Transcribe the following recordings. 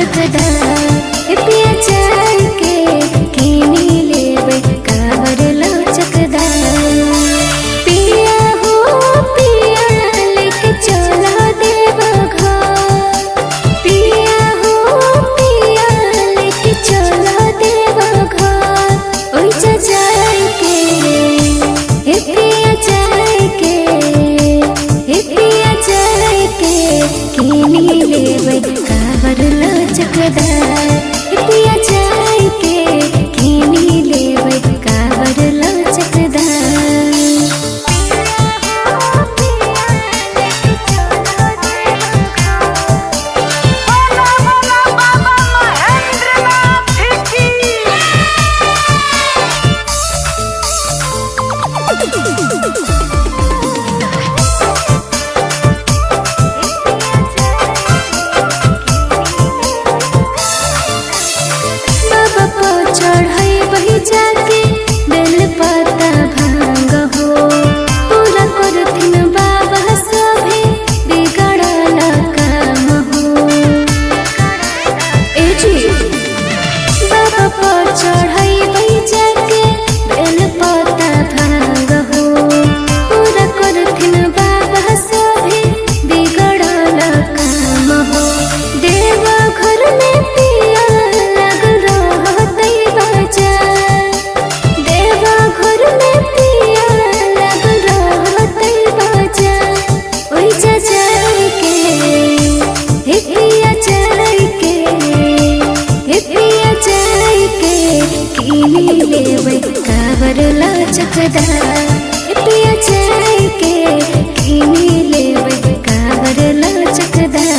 लचकदार पिया चाय के कीनी लेबै कावर लचकदार। पिया हो पिया लेके चला देव घर। पिया हो पिया लेके चला देव घर। ओइजा जाय के पिया चाय के पिया चाय के कीनी लेबै कावर लचकदार। पिया चाय के कीनी लेबै कावर लचकदार। जाके बेल पत्ता भांग हो पूरा करथिन बाबा सभे बिगड़ल काम हो। ए जी बाबा पर चढ़ाई जाके बेल पत्ता भांग हो पूरा करथिन बाबा सभे बिगड़ल काम हो। देव घर में पिया लग रहतै बाजा। घर में पिया लग रहतै बाजा। ओइजा जाय के पिया चाय के पिया चाय के कीनी लेबै कावर लचकदार। पिया चाय के कीनी लेबै कावर लचकदार।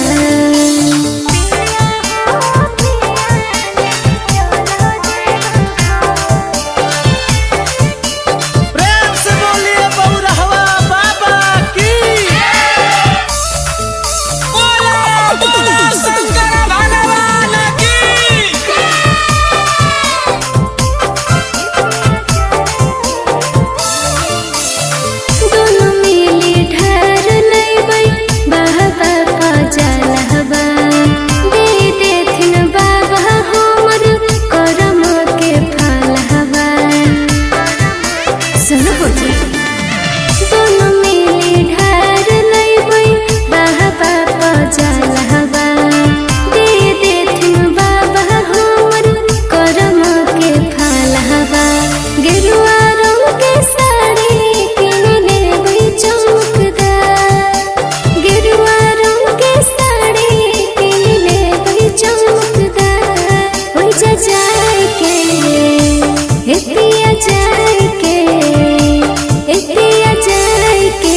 पिया चाय के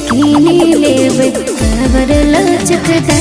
कीनी लेबै कावर लचकदार।